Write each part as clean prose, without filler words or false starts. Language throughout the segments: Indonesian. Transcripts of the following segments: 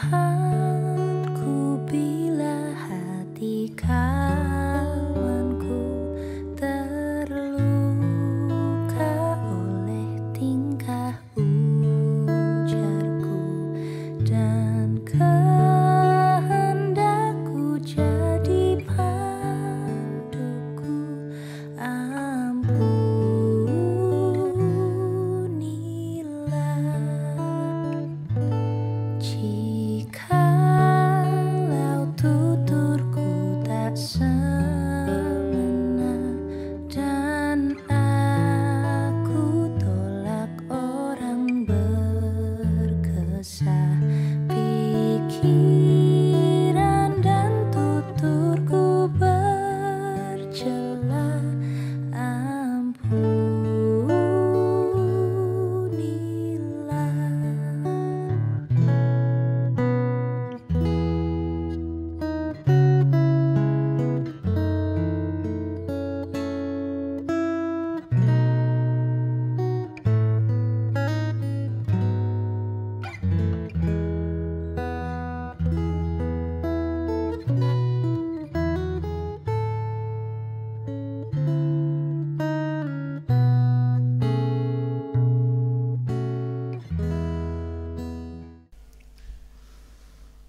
Tuhanku, bila hati kawanku terluka oleh tingkah ujarku dan kehendakku jadi panduku, jikalau tuturku tak semena dan aku tolak orang berkesah, pikiran dan tuturku bercela,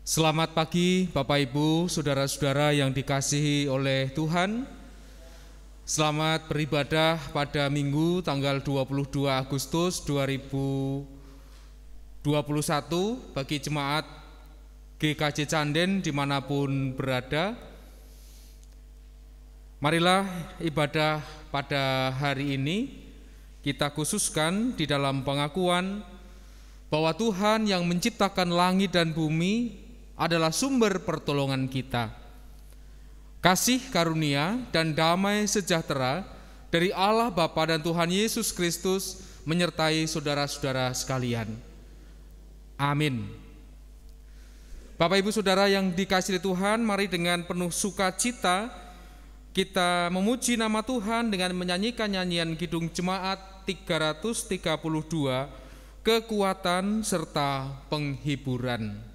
Selamat pagi Bapak Ibu, saudara-saudara yang dikasihi oleh Tuhan. Selamat beribadah pada Minggu tanggal 22 Agustus 2021 bagi jemaat GKJ Canden dimanapun berada. Marilah ibadah pada hari ini kita khususkan di dalam pengakuan bahwa Tuhan yang menciptakan langit dan bumi adalah sumber pertolongan kita. Kasih karunia dan damai sejahtera dari Allah Bapa dan Tuhan Yesus Kristus menyertai saudara-saudara sekalian. Amin. Bapak Ibu Saudara yang dikasihi Tuhan, mari dengan penuh sukacita kita memuji nama Tuhan dengan menyanyikan nyanyian Kidung Jemaat 332, Kekuatan serta Penghiburan.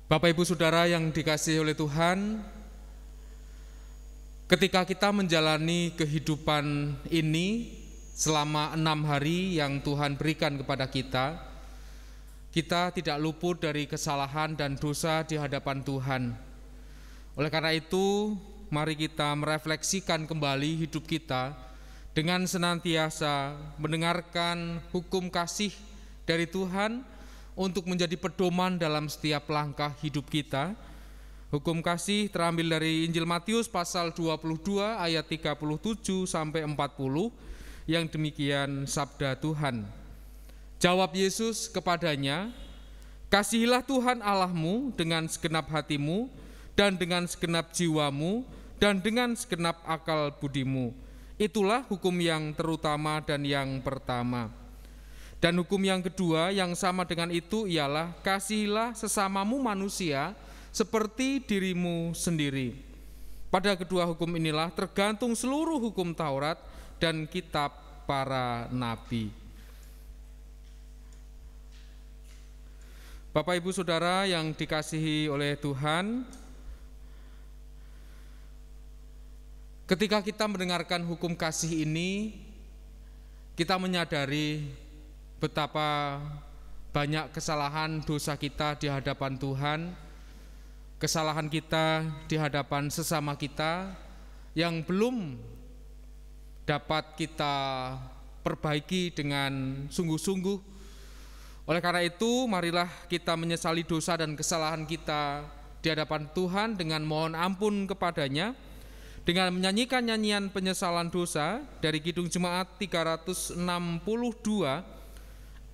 Bapak Ibu Saudara yang dikasihi oleh Tuhan, ketika kita menjalani kehidupan ini selama 6 hari yang Tuhan berikan kepada kita, kita tidak luput dari kesalahan dan dosa di hadapan Tuhan. Oleh karena itu, mari kita merefleksikan kembali hidup kita dengan senantiasa mendengarkan hukum kasih dari Tuhan untuk menjadi pedoman dalam setiap langkah hidup kita. Hukum kasih terambil dari Injil Matius pasal 22 ayat 37 sampai 40 yang demikian sabda Tuhan. Jawab Yesus kepadanya, "Kasihilah Tuhan Allahmu dengan segenap hatimu dan dengan segenap jiwamu dan dengan segenap akal budimu. Itulah hukum yang terutama dan yang pertama. Dan hukum yang kedua yang sama dengan itu ialah kasihilah sesamamu manusia seperti dirimu sendiri. Pada kedua hukum inilah tergantung seluruh hukum Taurat dan kitab para nabi." Bapak Ibu Saudara yang dikasihi oleh Tuhan, Ketika kita mendengarkan hukum kasih ini, kita menyadari betapa banyak kesalahan dosa kita di hadapan Tuhan, kesalahan kita di hadapan sesama kita yang belum dapat kita perbaiki dengan sungguh-sungguh. Oleh karena itu, marilah kita menyesali dosa dan kesalahan kita di hadapan Tuhan dengan mohon ampun kepadanya, dengan menyanyikan nyanyian penyesalan dosa dari Kidung Jemaat 362,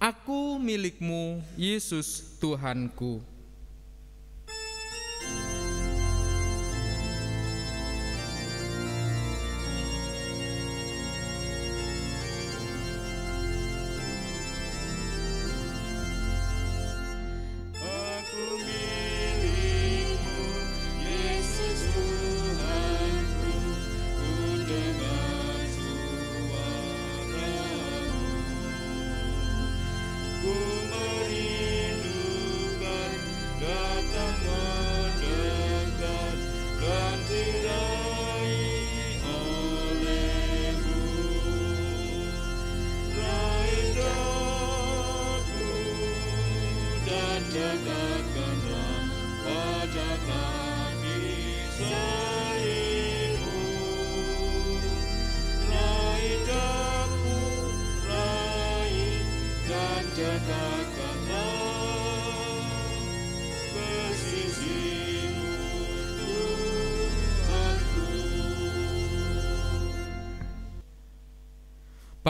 Aku milikmu, Yesus Tuhanku.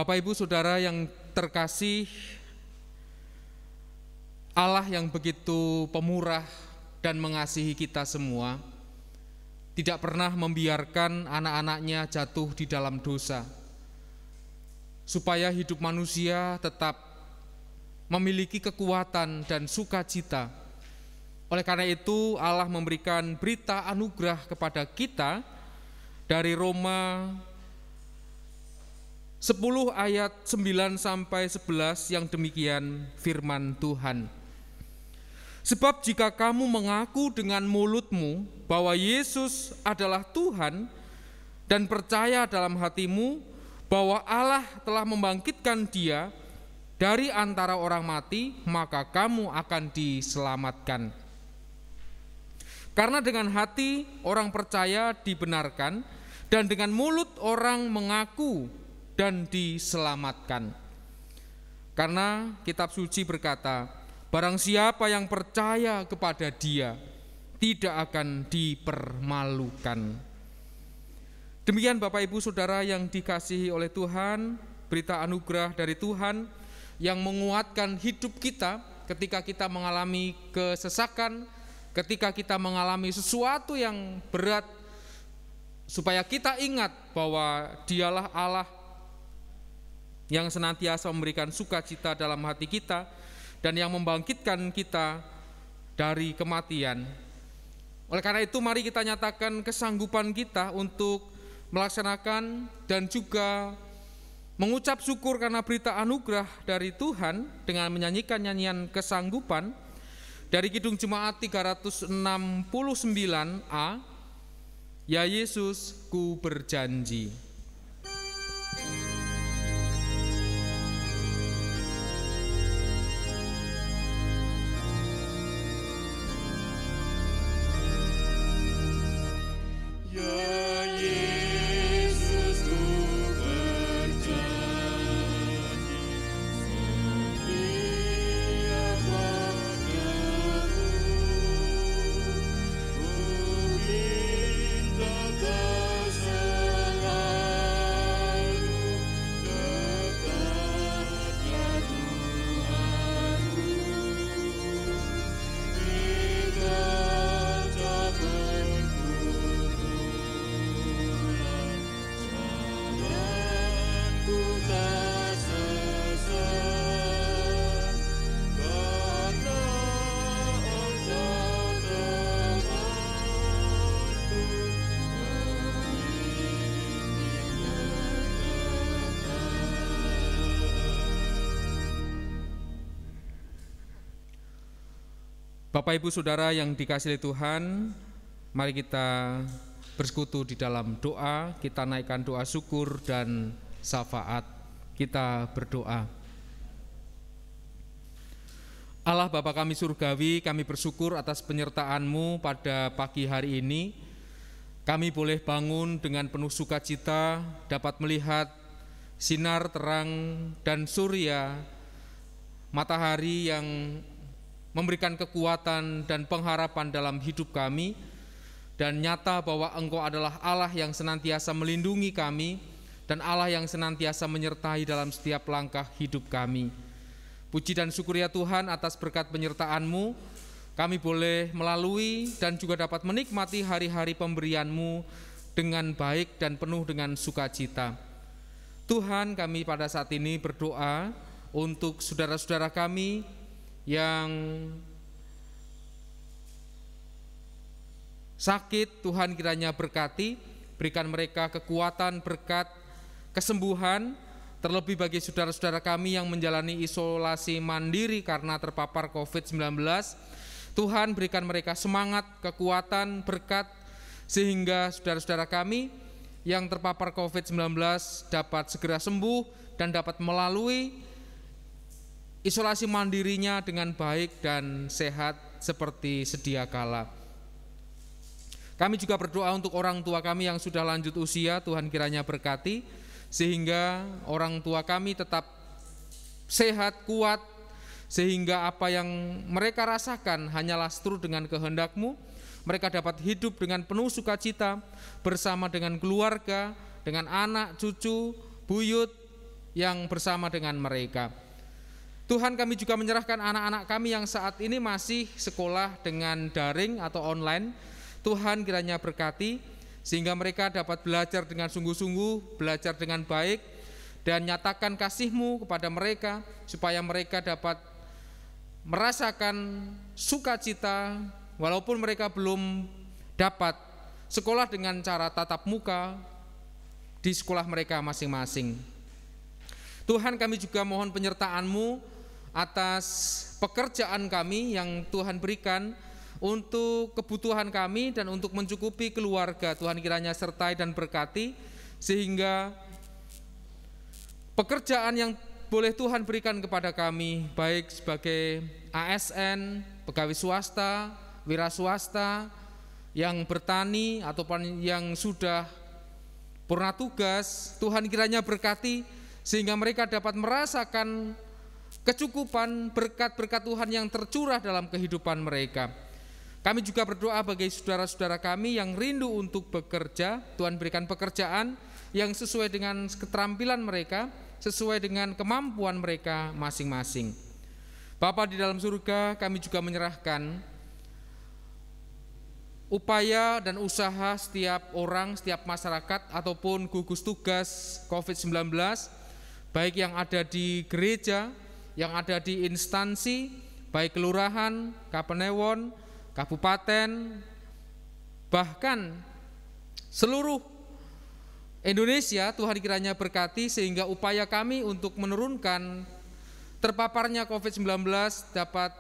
Bapak Ibu Saudara yang terkasih, Allah yang begitu pemurah dan mengasihi kita semua tidak pernah membiarkan anak-anaknya jatuh di dalam dosa, supaya hidup manusia tetap memiliki kekuatan dan sukacita. Oleh karena itu Allah memberikan berita anugerah kepada kita dari Roma 10 ayat 9 sampai 11 yang demikian firman Tuhan. Sebab jika kamu mengaku dengan mulutmu bahwa Yesus adalah Tuhan dan percaya dalam hatimu bahwa Allah telah membangkitkan Dia dari antara orang mati, maka kamu akan diselamatkan. Karena dengan hati orang percaya dibenarkan dan dengan mulut orang mengaku dan diselamatkan. Karena kitab suci berkata, barang siapa yang percaya kepada Dia tidak akan dipermalukan. Demikian Bapak Ibu Saudara yang dikasihi oleh Tuhan, berita anugerah dari Tuhan yang menguatkan hidup kita ketika kita mengalami kesesakan, ketika kita mengalami sesuatu yang berat, supaya kita ingat bahwa Dialah Allah yang senantiasa memberikan sukacita dalam hati kita dan yang membangkitkan kita dari kematian. Oleh karena itu mari kita nyatakan kesanggupan kita untuk melaksanakan dan juga mengucap syukur karena berita anugerah dari Tuhan dengan menyanyikan nyanyian kesanggupan dari Kidung Jemaat 369a, Ya Yesus ku berjanji. Bapak Ibu Saudara yang dikasihi Tuhan, mari kita bersekutu di dalam doa. Kita naikkan doa syukur dan syafaat. Kita berdoa. Allah Bapa kami surgawi, kami bersyukur atas penyertaan-Mu pada pagi hari ini. Kami boleh bangun dengan penuh sukacita, dapat melihat sinar terang dan surya, matahari yang memberikan kekuatan dan pengharapan dalam hidup kami, dan nyata bahwa Engkau adalah Allah yang senantiasa melindungi kami dan Allah yang senantiasa menyertai dalam setiap langkah hidup kami. Puji dan syukur ya Tuhan atas berkat penyertaan-Mu, kami boleh melalui dan juga dapat menikmati hari-hari pemberian-Mu dengan baik dan penuh dengan sukacita. Tuhan, kami pada saat ini berdoa untuk saudara-saudara kami yang sakit. Tuhan kiranya berkati, berikan mereka kekuatan, berkat, kesembuhan. Terlebih bagi saudara-saudara kami yang menjalani isolasi mandiri karena terpapar COVID-19, Tuhan berikan mereka semangat, kekuatan, berkat, sehingga saudara-saudara kami yang terpapar COVID-19 dapat segera sembuh dan dapat melalui isolasi mandirinya dengan baik dan sehat seperti sedia kala. Kami juga berdoa untuk orang tua kami yang sudah lanjut usia, Tuhan kiranya berkati, sehingga orang tua kami tetap sehat, kuat, sehingga apa yang mereka rasakan hanyalah seturut dengan kehendak-Mu. Mereka dapat hidup dengan penuh sukacita bersama dengan keluarga, dengan anak, cucu, buyut yang bersama dengan mereka. Tuhan, kami juga menyerahkan anak-anak kami yang saat ini masih sekolah dengan daring atau online. Tuhan kiranya berkati, sehingga mereka dapat belajar dengan sungguh-sungguh, belajar dengan baik, dan nyatakan kasih-Mu kepada mereka, supaya mereka dapat merasakan sukacita, walaupun mereka belum dapat sekolah dengan cara tatap muka di sekolah mereka masing-masing. Tuhan, kami juga mohon penyertaan-Mu atas pekerjaan kami yang Tuhan berikan, untuk kebutuhan kami dan untuk mencukupi keluarga. Tuhan kiranya sertai dan berkati, sehingga pekerjaan yang boleh Tuhan berikan kepada kami, baik sebagai ASN, pegawai swasta, wira swasta, yang bertani ataupun yang sudah purna tugas, Tuhan kiranya berkati, sehingga mereka dapat merasakan kecukupan berkat-berkat Tuhan yang tercurah dalam kehidupan mereka. Kami juga berdoa bagi saudara-saudara kami yang rindu untuk bekerja. Tuhan berikan pekerjaan yang sesuai dengan keterampilan mereka, sesuai dengan kemampuan mereka masing-masing. Bapa di dalam surga, kami juga menyerahkan upaya dan usaha setiap orang, setiap masyarakat ataupun gugus tugas COVID-19, baik yang ada di gereja, yang ada di instansi, baik kelurahan, kapanewon, kabupaten, bahkan seluruh Indonesia. Tuhan kiranya berkati, sehingga upaya kami untuk menurunkan terpaparnya COVID-19 dapat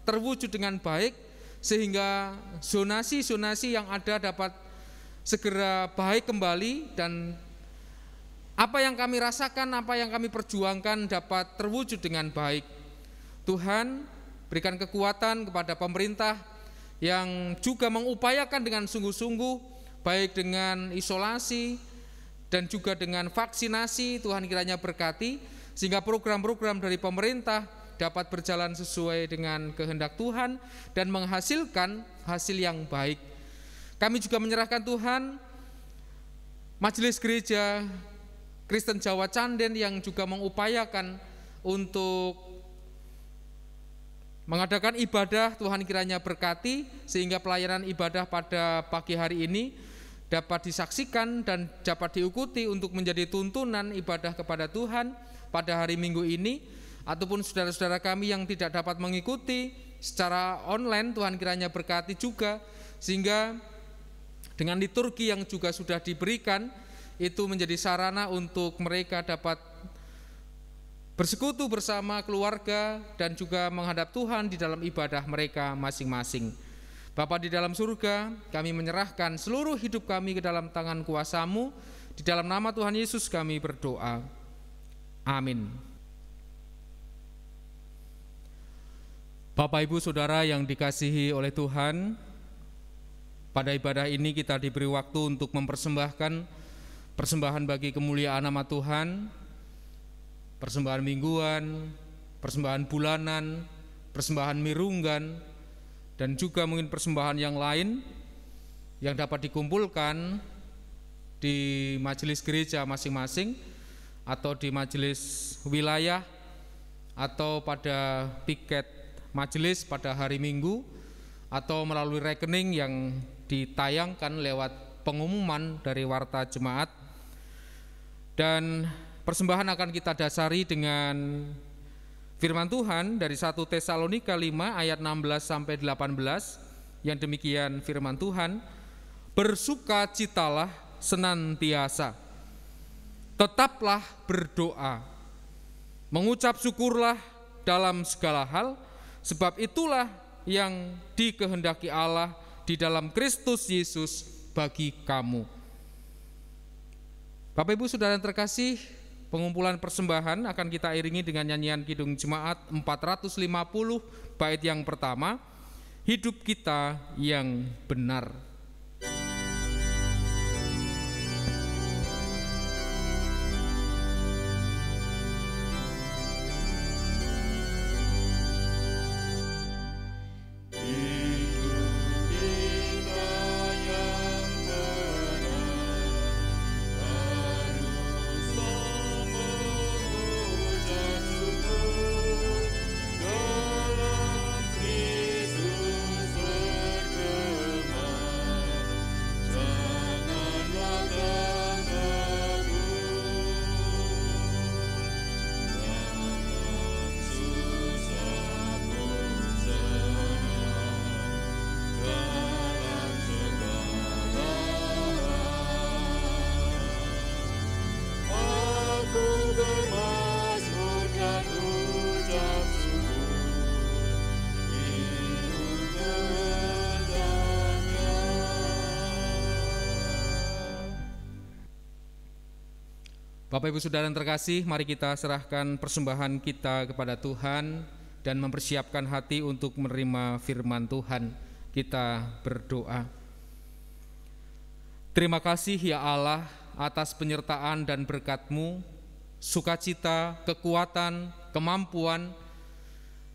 terwujud dengan baik, sehingga zonasi-zonasi yang ada dapat segera baik kembali, dan apa yang kami rasakan, apa yang kami perjuangkan dapat terwujud dengan baik. Tuhan berikan kekuatan kepada pemerintah yang juga mengupayakan dengan sungguh-sungguh, baik dengan isolasi dan juga dengan vaksinasi. Tuhan kiranya berkati, sehingga program-program dari pemerintah dapat berjalan sesuai dengan kehendak Tuhan dan menghasilkan hasil yang baik. Kami juga menyerahkan Tuhan Majelis Gereja Kristen Jawa Canden yang juga mengupayakan untuk mengadakan ibadah. Tuhan kiranya berkati, sehingga pelayanan ibadah pada pagi hari ini dapat disaksikan dan dapat diikuti untuk menjadi tuntunan ibadah kepada Tuhan pada hari Minggu ini. Ataupun saudara-saudara kami yang tidak dapat mengikuti secara online, Tuhan kiranya berkati juga, sehingga dengan liturgi yang juga sudah diberikan, itu menjadi sarana untuk mereka dapat bersekutu bersama keluarga dan juga menghadap Tuhan di dalam ibadah mereka masing-masing. Bapa di dalam surga, kami menyerahkan seluruh hidup kami ke dalam tangan kuasa-Mu. Di dalam nama Tuhan Yesus kami berdoa. Amin. Bapak, Ibu, Saudara yang dikasihi oleh Tuhan, pada ibadah ini kita diberi waktu untuk mempersembahkan persembahan bagi kemuliaan nama Tuhan, persembahan mingguan, persembahan bulanan, persembahan mirunggan, dan juga mungkin persembahan yang lain yang dapat dikumpulkan di majelis gereja masing-masing atau di majelis wilayah atau pada piket majelis pada hari Minggu atau melalui rekening yang ditayangkan lewat pengumuman dari warta jemaat. Dan persembahan akan kita dasari dengan firman Tuhan dari 1 Tesalonika 5 ayat 16 sampai 18 yang demikian firman Tuhan, bersukacitalah senantiasa, tetaplah berdoa, mengucap syukurlah dalam segala hal, sebab itulah yang dikehendaki Allah di dalam Kristus Yesus bagi kamu. Bapak, Ibu, Saudara yang terkasih, pengumpulan persembahan akan kita iringi dengan nyanyian Kidung Jemaat 450 bait yang pertama, Hidup Kita yang Benar. Bapak, Ibu, Saudara yang terkasih, mari kita serahkan persembahan kita kepada Tuhan dan mempersiapkan hati untuk menerima firman Tuhan. Kita berdoa. Terima kasih ya Allah atas penyertaan dan berkat-Mu, sukacita, kekuatan, kemampuan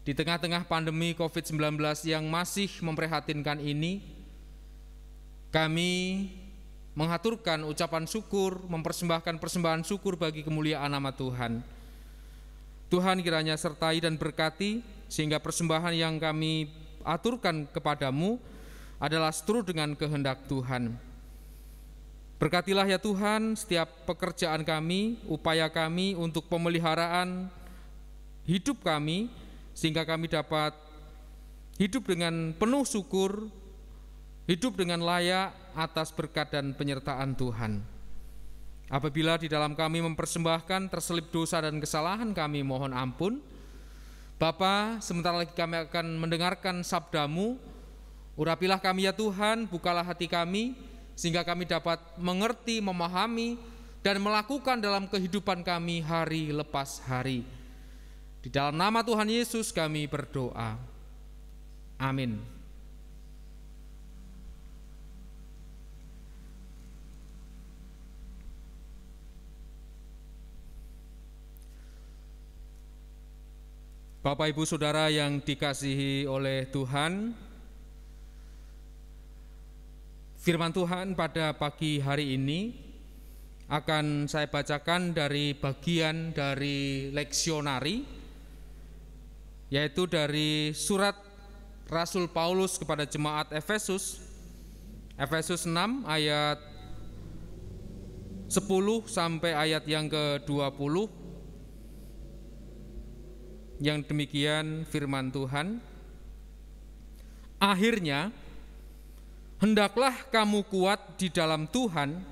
di tengah-tengah pandemi COVID-19 yang masih memprihatinkan ini. Kami mengaturkan ucapan syukur, mempersembahkan persembahan syukur bagi kemuliaan nama Tuhan. Tuhan kiranya sertai dan berkati sehingga persembahan yang kami aturkan kepadamu adalah seturut dengan kehendak Tuhan. Berkatilah ya Tuhan setiap pekerjaan kami, upaya kami untuk pemeliharaan hidup kami, sehingga kami dapat hidup dengan penuh syukur, hidup dengan layak atas berkat dan penyertaan Tuhan. Apabila di dalam kami mempersembahkan terselip dosa dan kesalahan kami, mohon ampun. Bapa, sebentar lagi kami akan mendengarkan sabda-Mu. Urapilah kami ya Tuhan, bukalah hati kami, sehingga kami dapat mengerti, memahami, dan melakukan dalam kehidupan kami hari lepas hari. Di dalam nama Tuhan Yesus kami berdoa. Amin. Bapak, Ibu, Saudara yang dikasihi oleh Tuhan, firman Tuhan pada pagi hari ini akan saya bacakan dari bagian dari leksionari, yaitu dari surat Rasul Paulus kepada jemaat Efesus, Efesus 6 ayat 10 sampai ayat yang ke-20. Yang demikian firman Tuhan, akhirnya hendaklah kamu kuat di dalam Tuhan,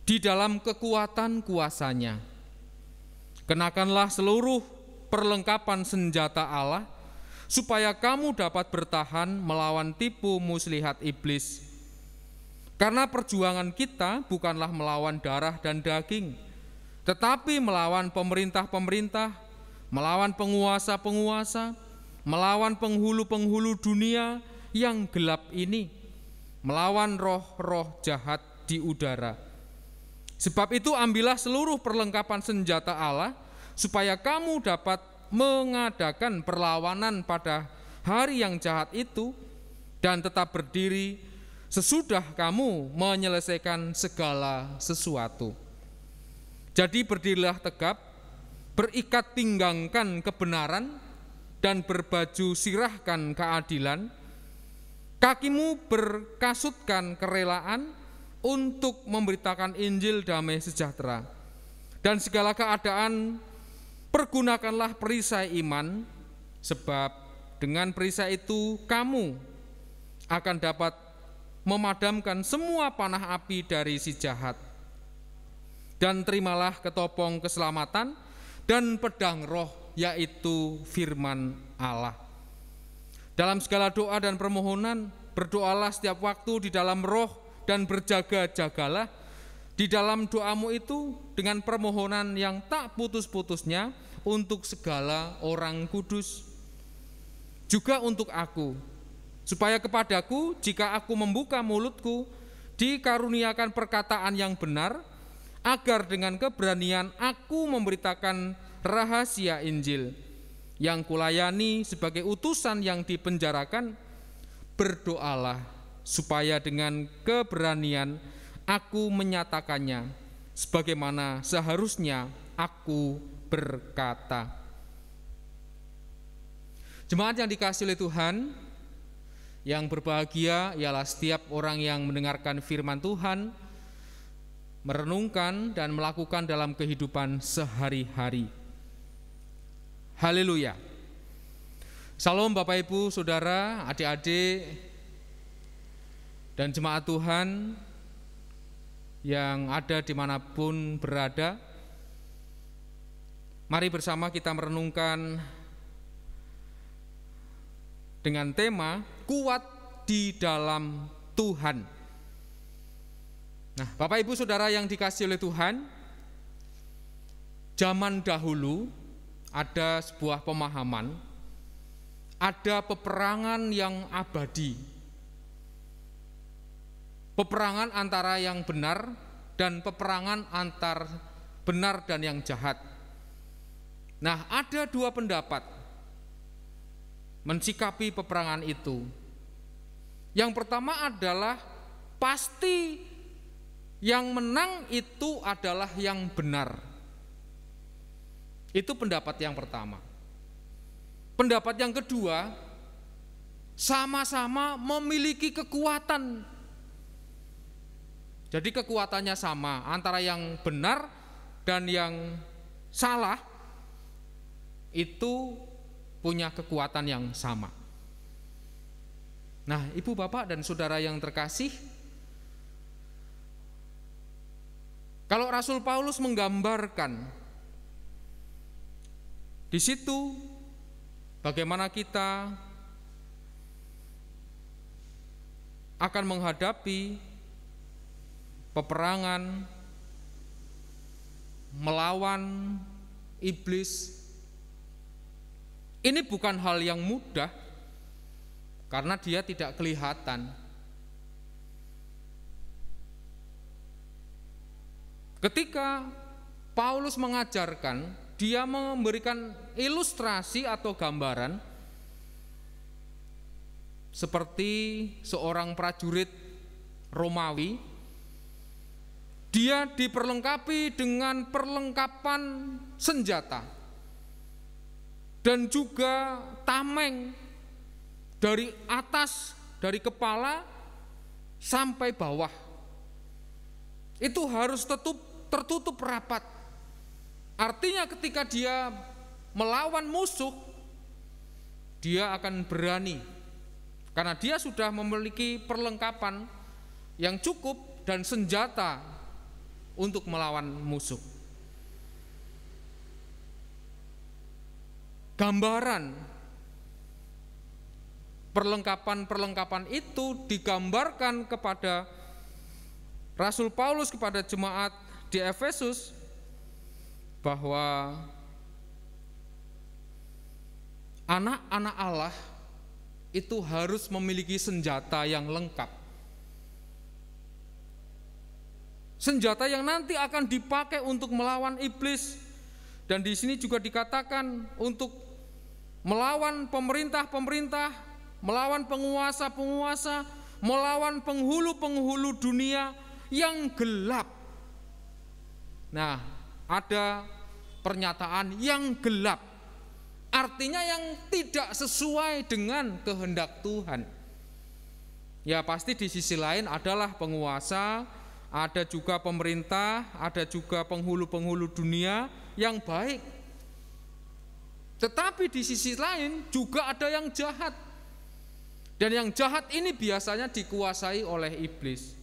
di dalam kekuatan kuasa-Nya. Kenakanlah seluruh perlengkapan senjata Allah, supaya kamu dapat bertahan melawan tipu muslihat iblis. Karena perjuangan kita bukanlah melawan darah dan daging, tetapi melawan pemerintah-pemerintah, melawan penguasa-penguasa, melawan penghulu-penghulu dunia yang gelap ini, melawan roh-roh jahat di udara. Sebab itu ambillah seluruh perlengkapan senjata Allah, supaya kamu dapat mengadakan perlawanan pada hari yang jahat itu dan tetap berdiri sesudah kamu menyelesaikan segala sesuatu. Jadi berdirilah tegap, berikat pinggangkan kebenaran dan berbaju sirahkan keadilan, kakimu berkasutkan kerelaan untuk memberitakan Injil damai sejahtera, dan segala keadaan pergunakanlah perisai iman, sebab dengan perisai itu kamu akan dapat memadamkan semua panah api dari si jahat. Dan terimalah ketopong keselamatan dan pedang roh, yaitu firman Allah. Dalam segala doa dan permohonan, berdoalah setiap waktu di dalam roh dan berjaga-jagalah di dalam doamu itu dengan permohonan yang tak putus-putusnya untuk segala orang kudus. Juga untuk aku, supaya kepadaku jika aku membuka mulutku dikaruniakan perkataan yang benar, agar dengan keberanian aku memberitakan rahasia Injil yang kulayani sebagai utusan yang dipenjarakan. Berdoalah supaya dengan keberanian aku menyatakannya sebagaimana seharusnya aku berkata. Jemaat yang dikasihi oleh Tuhan, yang berbahagia ialah setiap orang yang mendengarkan firman Tuhan, merenungkan dan melakukan dalam kehidupan sehari-hari. Haleluya. Salam Bapak Ibu, Saudara, adik-adik, dan jemaat Tuhan yang ada dimanapun berada. Mari bersama kita merenungkan dengan tema kuat di dalam Tuhan. Nah, Bapak Ibu Saudara yang dikasihi oleh Tuhan, zaman dahulu ada sebuah pemahaman, ada peperangan yang abadi. Peperangan antara yang benar dan peperangan antar benar dan yang jahat. Nah, ada dua pendapat mensikapi peperangan itu. Yang pertama adalah pasti yang menang itu adalah yang benar. Itu pendapat yang pertama. Pendapat yang kedua, sama-sama memiliki kekuatan. Jadi kekuatannya sama, antara yang benar dan yang salah itu punya kekuatan yang sama. Nah, Ibu, Bapak, dan Saudara yang terkasih, kalau Rasul Paulus menggambarkan di situ bagaimana kita akan menghadapi peperangan melawan iblis, ini bukan hal yang mudah karena dia tidak kelihatan. Ketika Paulus mengajarkan, dia memberikan ilustrasi atau gambaran seperti seorang prajurit Romawi. Dia diperlengkapi dengan perlengkapan senjata dan juga tameng dari atas, dari kepala sampai bawah. Itu harus tertutup rapat. Artinya ketika dia melawan musuh, dia akan berani karena dia sudah memiliki perlengkapan yang cukup dan senjata untuk melawan musuh. Gambaran Perlengkapan-perlengkapan itu digambarkan kepada Rasul Paulus kepada jemaat di Efesus bahwa anak-anak Allah itu harus memiliki senjata yang lengkap. Senjata yang nanti akan dipakai untuk melawan iblis. Dan di sini juga dikatakan untuk melawan pemerintah-pemerintah, melawan penguasa-penguasa, melawan penghulu-penghulu dunia yang gelap. Nah, ada pernyataan yang gelap. Artinya yang tidak sesuai dengan kehendak Tuhan. Ya pasti di sisi lain adalah penguasa, ada juga pemerintah, ada juga penghulu-penghulu dunia yang baik. Tetapi di sisi lain juga ada yang jahat. Dan yang jahat ini biasanya dikuasai oleh iblis.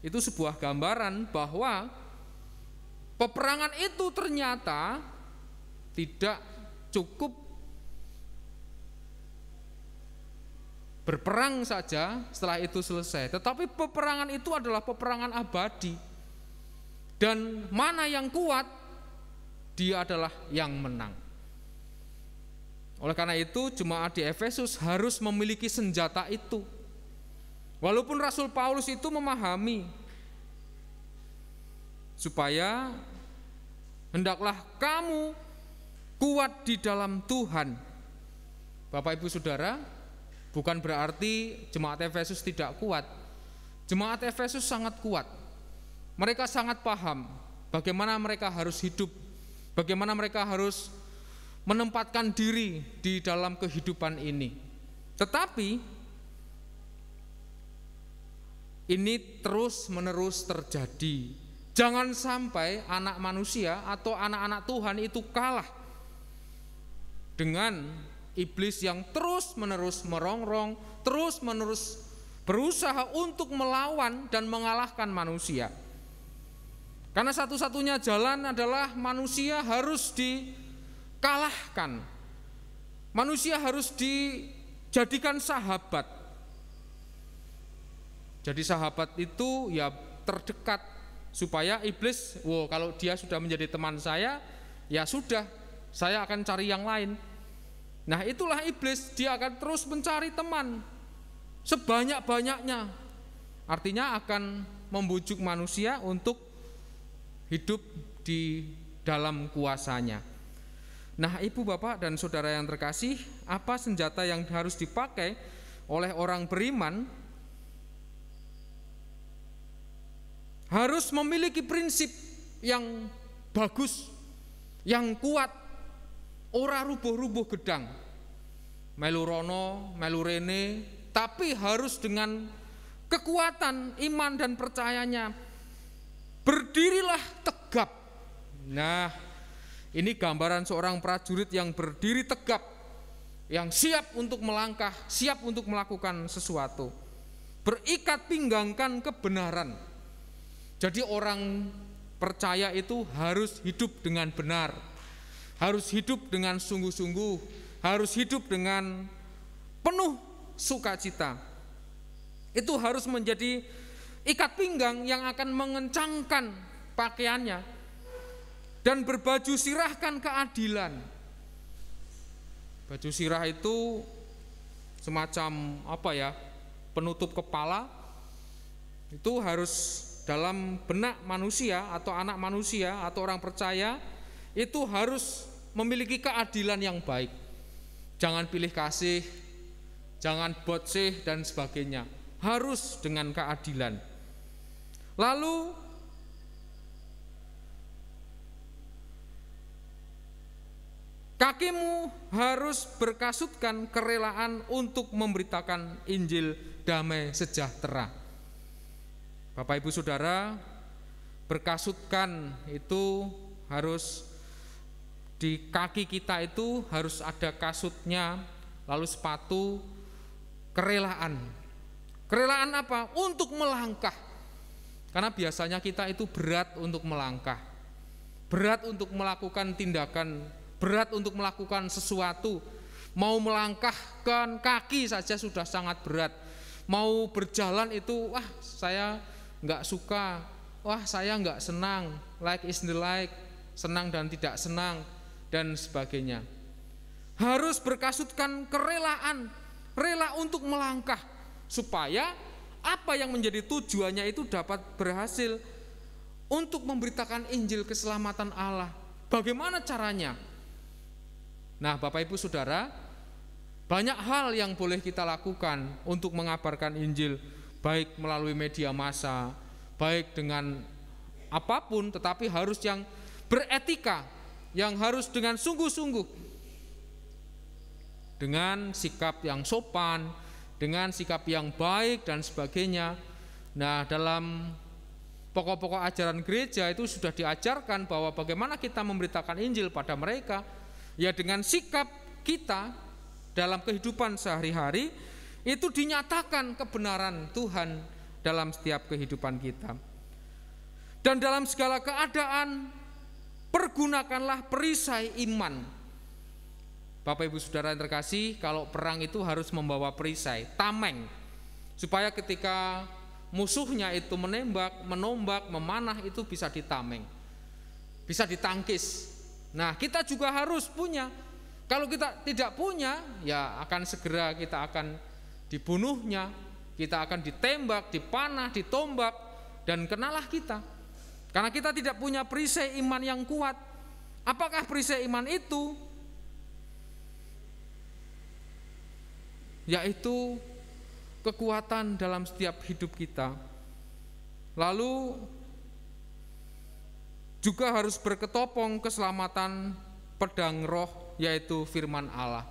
Itu sebuah gambaran bahwa peperangan itu ternyata tidak cukup berperang saja setelah itu selesai, tetapi peperangan itu adalah peperangan abadi. Dan mana yang kuat, dia adalah yang menang. Oleh karena itu jemaat di Efesus harus memiliki senjata itu. Walaupun Rasul Paulus itu memahami supaya hendaklah kamu kuat di dalam Tuhan. Bapak Ibu Saudara, bukan berarti jemaat Efesus tidak kuat. Jemaat Efesus sangat kuat. Mereka sangat paham bagaimana mereka harus hidup, bagaimana mereka harus menempatkan diri di dalam kehidupan ini. Tetapi ini terus-menerus terjadi. Jangan sampai anak manusia atau anak-anak Tuhan itu kalah dengan iblis yang terus-menerus merongrong, terus-menerus berusaha untuk melawan dan mengalahkan manusia. Karena satu-satunya jalan adalah manusia harus dikalahkan. Manusia harus dijadikan sahabat. Jadi sahabat itu ya terdekat, supaya iblis, kalau dia sudah menjadi teman saya, ya sudah, saya akan cari yang lain. Nah itulah iblis, dia akan terus mencari teman sebanyak-banyaknya. Artinya akan membujuk manusia untuk hidup di dalam kuasanya. Nah ibu bapak dan saudara yang terkasih, apa senjata yang harus dipakai oleh orang beriman? Harus memiliki prinsip yang bagus, yang kuat. Ora rubuh-rubuh gedang, melu rono, melu rene, tapi harus dengan kekuatan iman dan percayanya. Berdirilah tegap. Nah, ini gambaran seorang prajurit yang berdiri tegap, yang siap untuk melangkah, siap untuk melakukan sesuatu. Berikat pinggangkan kebenaran. Jadi orang percaya itu harus hidup dengan benar, harus hidup dengan sungguh-sungguh, harus hidup dengan penuh sukacita. Itu harus menjadi ikat pinggang yang akan mengencangkan pakaiannya dan berbaju sirahkan keadilan. Baju sirah itu semacam penutup kepala. Itu harus dalam benak manusia atau anak manusia atau orang percaya itu harus memiliki keadilan yang baik. Jangan pilih kasih, jangan botsih dan sebagainya. Harus dengan keadilan. Lalu kakimu harus berkasutkan kerelaan untuk memberitakan Injil damai sejahtera. Bapak Ibu Saudara, berkasutkan itu harus di kaki kita itu harus ada kasutnya, lalu sepatu, kerelaan. Kerelaan apa? Untuk melangkah. Karena biasanya kita itu berat untuk melangkah, berat untuk melakukan tindakan, berat untuk melakukan sesuatu, Mau melangkahkan kaki saja sudah sangat berat. Mau berjalan itu, wah saya nggak suka, wah saya nggak senang, like is the like, senang dan tidak senang, dan sebagainya. Harus berkasutkan kerelaan, rela untuk melangkah, supaya apa yang menjadi tujuannya itu dapat berhasil untuk memberitakan Injil keselamatan Allah. Bagaimana caranya? Nah, Bapak Ibu Saudara, banyak hal yang boleh kita lakukan untuk mengabarkan Injil, baik melalui media massa, baik dengan apapun, tetapi harus yang beretika, yang harus dengan sungguh-sungguh, dengan sikap yang sopan, dengan sikap yang baik dan sebagainya. Nah, dalam pokok-pokok ajaran gereja itu sudah diajarkan bahwa bagaimana kita memberitakan Injil pada mereka, ya dengan sikap kita dalam kehidupan sehari-hari itu dinyatakan kebenaran Tuhan dalam setiap kehidupan kita. Dan dalam segala keadaan pergunakanlah perisai iman. Bapak Ibu Saudara yang terkasih, kalau perang itu harus membawa perisai, tameng, supaya ketika musuhnya itu menembak, menombak, memanah itu bisa ditameng, bisa ditangkis. Nah, kita juga harus punya. Kalau kita tidak punya, ya akan segera kita akan dibunuhnya, kita akan ditembak, dipanah, ditombak, dan kenalah kita. Karena kita tidak punya perisai iman yang kuat. Apakah perisai iman itu? Yaitu kekuatan dalam setiap hidup kita. Lalu juga harus berketopong keselamatan pedang roh, yaitu firman Allah.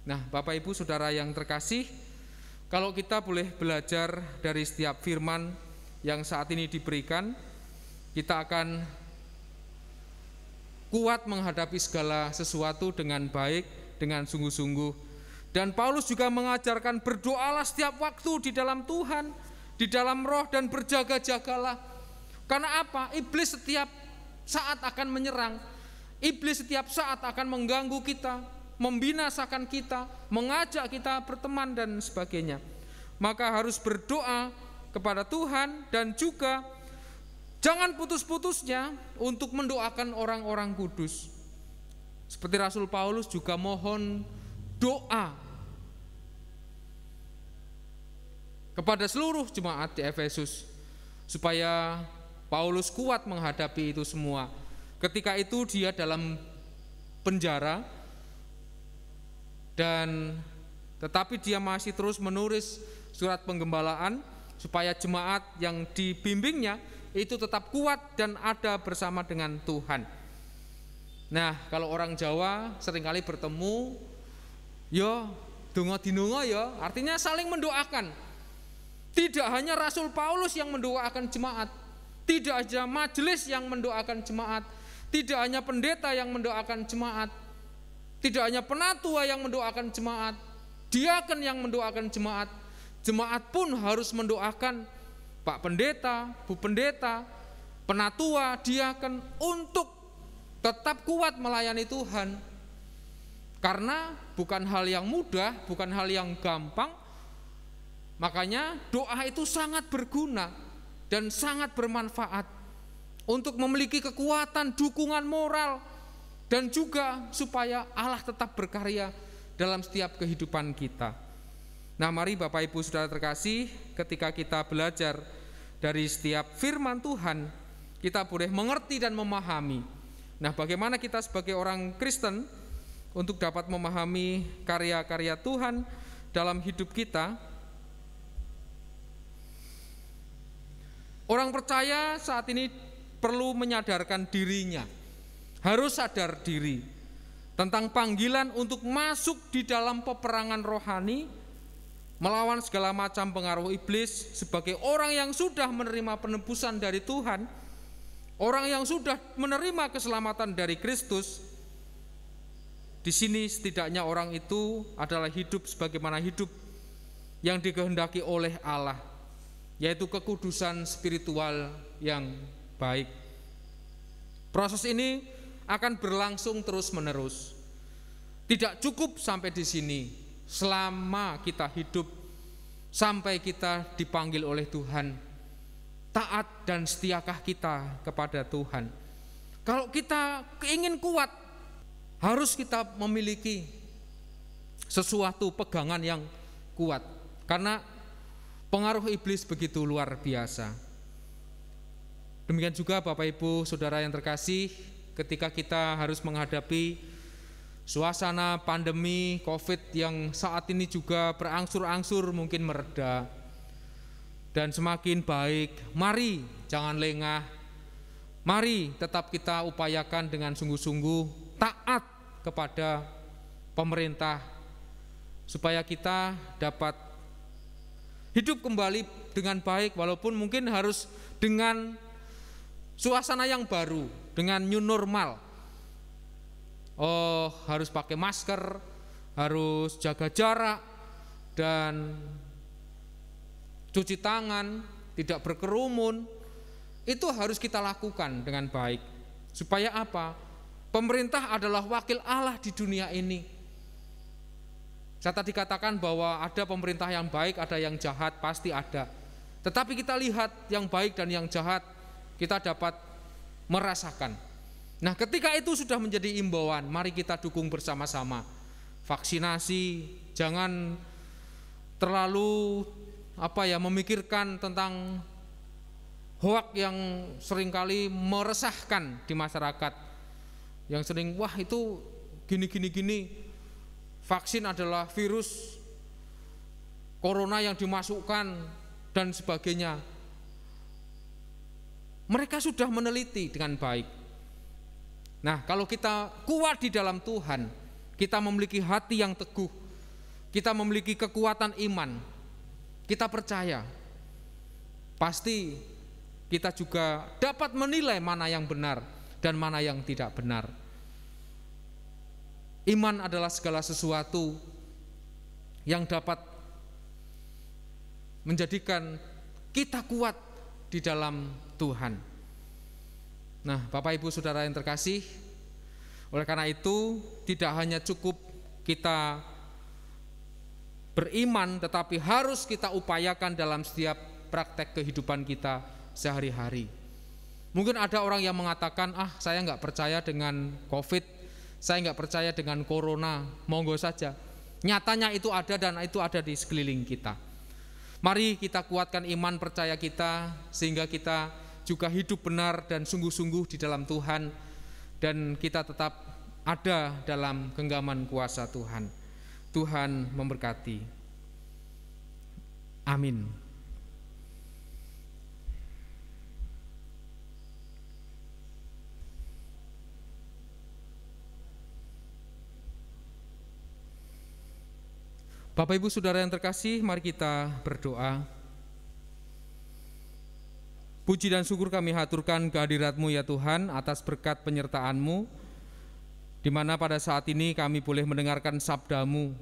Nah, Bapak Ibu Saudara yang terkasih, kalau kita boleh belajar dari setiap firman yang saat ini diberikan, kita akan kuat menghadapi segala sesuatu dengan baik, dengan sungguh-sungguh. Dan Paulus juga mengajarkan berdoalah setiap waktu di dalam Tuhan, di dalam roh, dan berjaga-jagalah. Karena apa? Iblis setiap saat akan menyerang. Iblis setiap saat akan mengganggu kita, membinasakan kita, mengajak kita berteman dan sebagainya. Maka harus berdoa kepada Tuhan, dan juga jangan putus-putusnya untuk mendoakan orang-orang kudus. Seperti Rasul Paulus juga mohon doa kepada seluruh jemaat di Efesus supaya Paulus kuat menghadapi itu semua. Ketika itu dia dalam penjara, dan tetapi dia masih terus menulis surat penggembalaan supaya jemaat yang dibimbingnya itu tetap kuat dan ada bersama dengan Tuhan. Nah, kalau orang Jawa seringkali bertemu, yo donga dinunga ya, artinya saling mendoakan. Tidak hanya Rasul Paulus yang mendoakan jemaat, tidak hanya majelis yang mendoakan jemaat, tidak hanya pendeta yang mendoakan jemaat, tidak hanya penatua yang mendoakan jemaat, diaken yang mendoakan jemaat. Jemaat pun harus mendoakan Pak Pendeta, Bu Pendeta, penatua, diaken untuk tetap kuat melayani Tuhan. Karena bukan hal yang mudah, bukan hal yang gampang. Makanya doa itu sangat berguna dan sangat bermanfaat untuk memiliki kekuatan, dukungan moral, dan juga supaya Allah tetap berkarya dalam setiap kehidupan kita. Nah, mari Bapak Ibu Saudara terkasih, ketika kita belajar dari setiap firman Tuhan, kita boleh mengerti dan memahami. Nah, bagaimana kita sebagai orang Kristen untuk dapat memahami karya-karya Tuhan dalam hidup kita? Orang percaya saat ini perlu menyadarkan dirinya, harus sadar diri tentang panggilan untuk masuk di dalam peperangan rohani, melawan segala macam pengaruh iblis sebagai orang yang sudah menerima penebusan dari Tuhan, orang yang sudah menerima keselamatan dari Kristus. Di sini setidaknya orang itu adalah hidup sebagaimana hidup yang dikehendaki oleh Allah, yaitu kekudusan spiritual yang baik. Proses ini akan berlangsung terus-menerus. Tidak cukup sampai di sini. Selama kita hidup sampai kita dipanggil oleh Tuhan, taat dan setiakah kita kepada Tuhan? Kalau kita ingin kuat, harus kita memiliki sesuatu pegangan yang kuat, karena pengaruh iblis begitu luar biasa. Demikian juga Bapak Ibu Saudara yang terkasih, ketika kita harus menghadapi suasana pandemi COVID yang saat ini juga berangsur-angsur mungkin mereda dan semakin baik, mari jangan lengah, mari tetap kita upayakan dengan sungguh-sungguh taat kepada pemerintah, supaya kita dapat hidup kembali dengan baik, walaupun mungkin harus dengan suasana yang baru, dengan new normal. Oh, harus pakai masker, harus jaga jarak, dan cuci tangan, tidak berkerumun. Itu harus kita lakukan dengan baik. Supaya apa? Pemerintah adalah wakil Allah di dunia ini. Saya tadi katakan bahwa ada pemerintah yang baik, ada yang jahat, pasti ada. Tetapi kita lihat yang baik dan yang jahat, kita dapat merasakan. Nah, ketika itu sudah menjadi imbauan, mari kita dukung bersama-sama. Vaksinasi, jangan terlalu memikirkan tentang hoak yang seringkali meresahkan di masyarakat. Yang sering, wah itu gini. Vaksin adalah virus corona yang dimasukkan dan sebagainya. Mereka sudah meneliti dengan baik. Nah, kalau kita kuat di dalam Tuhan, kita memiliki hati yang teguh, kita memiliki kekuatan iman, kita percaya, pasti kita juga dapat menilai mana yang benar dan mana yang tidak benar. Iman adalah segala sesuatu yang dapat menjadikan kita kuat di dalam Tuhan. Nah, Bapak Ibu Saudara yang terkasih, oleh karena itu tidak hanya cukup kita beriman, tetapi harus kita upayakan dalam setiap praktek kehidupan kita sehari-hari. Mungkin ada orang yang mengatakan, saya nggak percaya dengan COVID, saya nggak percaya dengan corona. Monggo saja, nyatanya itu ada dan itu ada di sekeliling kita. Mari kita kuatkan iman percaya kita, sehingga kita juga hidup benar dan sungguh-sungguh di dalam Tuhan, dan kita tetap ada dalam genggaman kuasa Tuhan. Tuhan memberkati. Amin. Bapak Ibu Saudara yang terkasih, mari kita berdoa. Puji dan syukur kami haturkan kehadirat-Mu ya Tuhan, atas berkat penyertaan-Mu, di mana pada saat ini kami boleh mendengarkan sabda-Mu.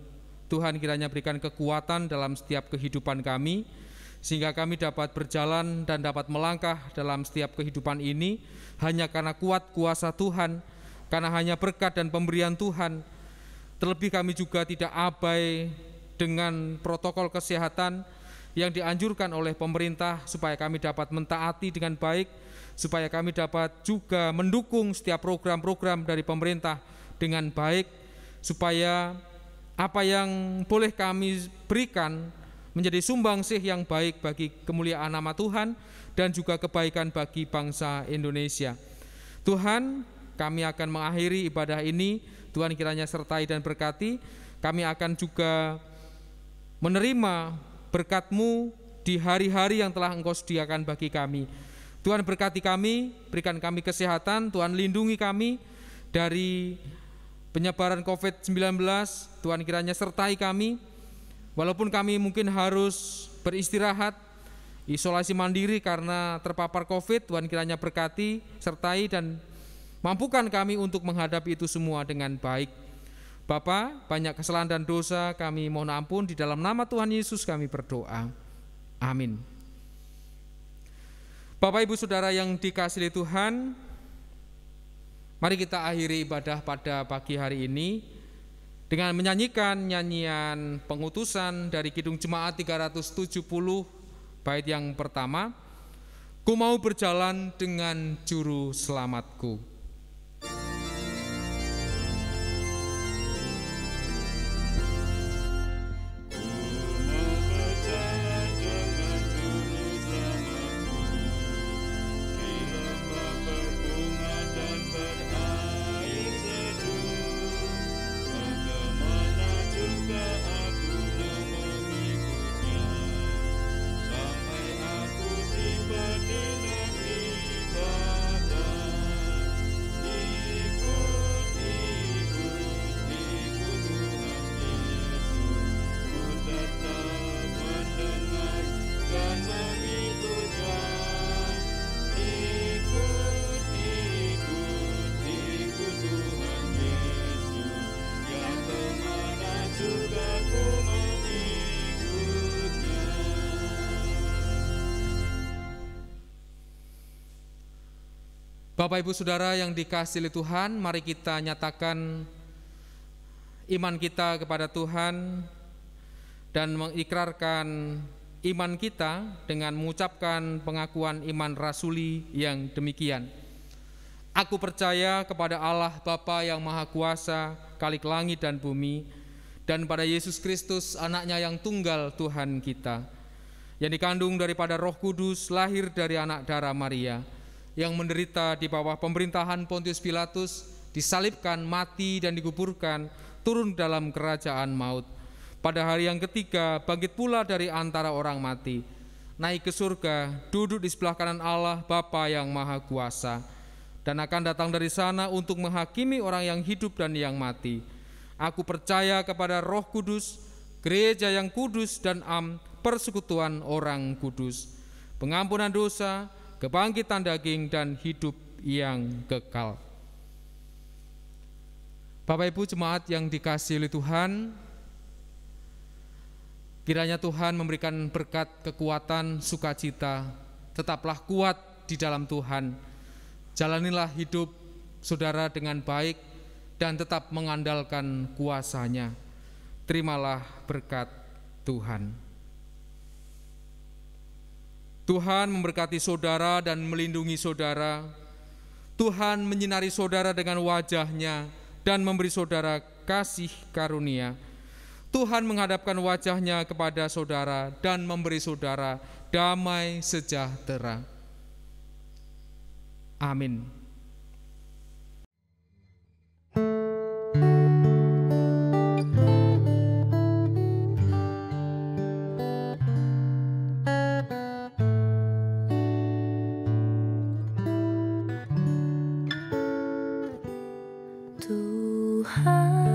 Tuhan, kiranya berikan kekuatan dalam setiap kehidupan kami, sehingga kami dapat berjalan dan dapat melangkah dalam setiap kehidupan ini hanya karena kuat kuasa Tuhan, karena hanya berkat dan pemberian Tuhan. Terlebih kami juga tidak abai dengan protokol kesehatan yang dianjurkan oleh pemerintah, supaya kami dapat mentaati dengan baik, supaya kami dapat juga mendukung setiap program-program dari pemerintah dengan baik, supaya apa yang boleh kami berikan menjadi sumbangsih yang baik bagi kemuliaan nama Tuhan dan juga kebaikan bagi bangsa Indonesia. Tuhan, kami akan mengakhiri ibadah ini, Tuhan kiranya sertai dan berkati. Kami akan juga menerima berkat-Mu di hari-hari yang telah Engkau sediakan bagi kami. Tuhan berkati kami, berikan kami kesehatan, Tuhan lindungi kami dari penyebaran COVID-19, Tuhan kiranya sertai kami. Walaupun kami mungkin harus beristirahat, isolasi mandiri karena terpapar COVID, Tuhan kiranya berkati, sertai dan mampukan kami untuk menghadapi itu semua dengan baik. Bapa, banyak kesalahan dan dosa kami mohon ampun, di dalam nama Tuhan Yesus kami berdoa. Amin. Bapak Ibu Saudara yang dikasihi Tuhan, mari kita akhiri ibadah pada pagi hari ini dengan menyanyikan nyanyian pengutusan dari Kidung Jemaat 370 bait yang pertama, Ku mau berjalan dengan juru selamatku. Bapak Ibu Saudara yang dikasihi Tuhan, mari kita nyatakan iman kita kepada Tuhan dan mengikrarkan iman kita dengan mengucapkan pengakuan iman rasuli yang demikian. Aku percaya kepada Allah Bapa yang Maha Kuasa, Khalik langit dan bumi, dan pada Yesus Kristus, Anaknya yang tunggal Tuhan kita, yang dikandung daripada Roh Kudus, lahir dari anak darah Maria, yang menderita di bawah pemerintahan Pontius Pilatus, disalibkan, mati dan dikuburkan, turun dalam kerajaan maut. Pada hari yang ketiga bangkit pula dari antara orang mati, naik ke surga, duduk di sebelah kanan Allah Bapa yang Maha Kuasa, dan akan datang dari sana untuk menghakimi orang yang hidup dan yang mati. Aku percaya kepada Roh Kudus, gereja yang kudus dan persekutuan orang kudus, pengampunan dosa, kebangkitan daging dan hidup yang kekal. Bapak Ibu jemaat yang dikasihi Tuhan, kiranya Tuhan memberikan berkat, kekuatan, sukacita. Tetaplah kuat di dalam Tuhan. Jalanilah hidup saudara dengan baik dan tetap mengandalkan kuasa-Nya. Terimalah berkat Tuhan. Tuhan memberkati saudara dan melindungi saudara. Tuhan menyinari saudara dengan wajah-Nya dan memberi saudara kasih karunia. Tuhan menghadapkan wajah-Nya kepada saudara dan memberi saudara damai sejahtera. Amin. Tuhan